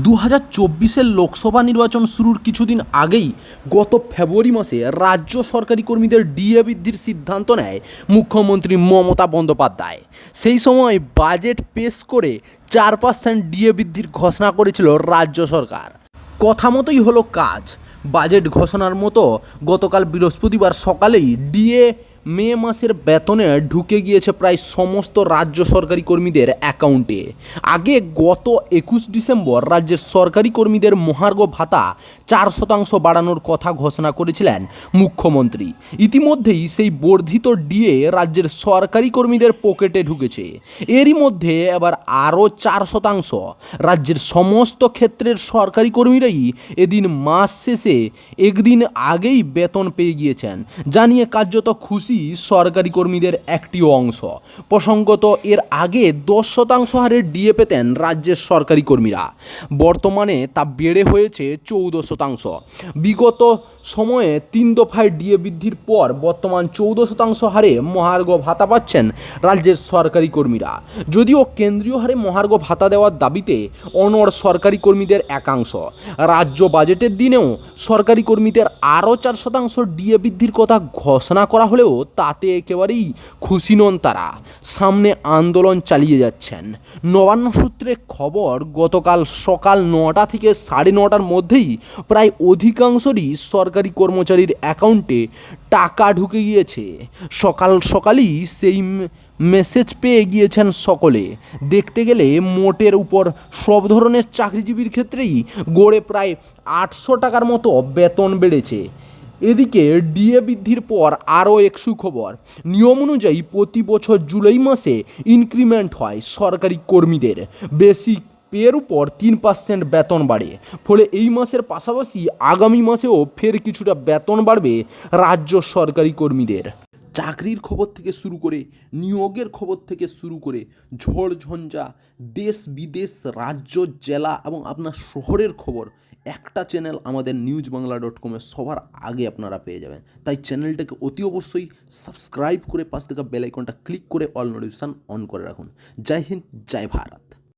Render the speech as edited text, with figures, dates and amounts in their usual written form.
2024-এর লোকসভা নির্বাচন শুরুর কিছুদিন আগেই গত ফেব্রুয়ারি মাসে রাজ্য সরকারি কর্মীদের ডিএ বৃদ্ধির সিদ্ধান্ত নেয় মুখ্যমন্ত্রী মমতা বন্দ্যোপাধ্যায়। সেই সময় বাজেট পেশ করে 4% ডিএ বৃদ্ধির ঘোষণা করেছিল রাজ্য সরকার। কথা মতোই হলো কাজ। বাজেট ঘোষণার মতো গতকাল বৃহস্পতিবার সকালেই ডিএ মে মাসের বেতনে ঢুকে গিয়েছে প্রায় সমস্ত রাজ্য সরকারি কর্মীদের অ্যাকাউন্টে। আগে গত 21 ডিসেম্বর রাজ্যের সরকারি কর্মীদের মহার্ঘ ভাতা 4% বাড়ানোর কথা ঘোষণা করেছিলেন মুখ্যমন্ত্রী। ইতিমধ্যেই সেই বর্ধিত ডিএ রাজ্যের সরকারি কর্মীদের পকেটে ঢুকেছে। এরই মধ্যে এবার আরও 4%। রাজ্যের সমস্ত ক্ষেত্রের সরকারি কর্মীরাই এদিন মাস শেষে একদিন আগেই বেতন পেয়ে গিয়েছেন, জানিয়ে কার্যত খুশি সরকারি কর্মীদের একটি অংশ। প্রসঙ্গত, এর আগে 10% হারে ডিএ পেতেন রাজ্যের সরকারি কর্মীরা। বর্তমানে তা বেড়ে হয়েছে 14%। বিগত সময়ে 3 দফায় ডিএ বৃদ্ধির পর বর্তমান 14% হারে মহার্ঘ ভাতা পাচ্ছেন রাজ্যের সরকারি কর্মীরা। যদিও কেন্দ্রীয় হারে মহার্ঘ ভাতা দেওয়ার দাবিতে অনড় সরকারি কর্মীদের একাংশ। রাজ্য বাজেটের দিনেও সরকারি কর্মীদের আরও 4% ডিএ বৃদ্ধির কথা ঘোষণা করা হলেও তাতে একেবারেই খুশি নন তারা। সামনে আন্দোলন চালিয়ে যাচ্ছেন। নবান্ন সূত্রে খবর, গতকাল সকাল 9টা থেকে 9:30টার মধ্যেই প্রায় অধিকাংশরই সরকারি কর্মচারীর অ্যাকাউন্টে টাকা ঢুকে গিয়েছে। সকালই সেই মেসেজ পেয়ে গিয়েছেন সকলে। দেখতে গেলে মোটের উপর সব ধরনের চাকরিজীবীর ক্ষেত্রেই গড়ে প্রায় 800 টাকার মতো বেতন বেড়েছে। এদিকে ডিএ বৃদ্ধির পর আরও এক সুখবর। নিয়ম অনুযায়ী প্রতি বছর জুলাই মাসে ইনক্রিমেন্ট হয় সরকারি কর্মীদের। বেসিক পের উপর 3% বেতন বাড়ে। ফলে এই মাসের পাশাপাশি আগামী মাসেও ফের কিছুটা বেতন বাড়বে রাজ্য সরকারি কর্মীদের। চাকরির খবর থেকে শুরু করে নিয়োগের খবর থেকে শুরু করে ঝড় ঝঞ্ঝা, দেশ বিদেশ, রাজ্য, জেলা এবং আপনার শহরের খবর একটা চ্যানেল আমাদের newsbangla.com-এ সবার আগে আপনারা পেয়ে যাবেন। তাই চ্যানেলটাকে অতি অবশ্যই সাবস্ক্রাইব করে পাশ থেকে বেল আইকনটা ক্লিক করে অল নোটিফিকেশন অন করে রাখুন। জয় হিন্দ, জয় ভারত।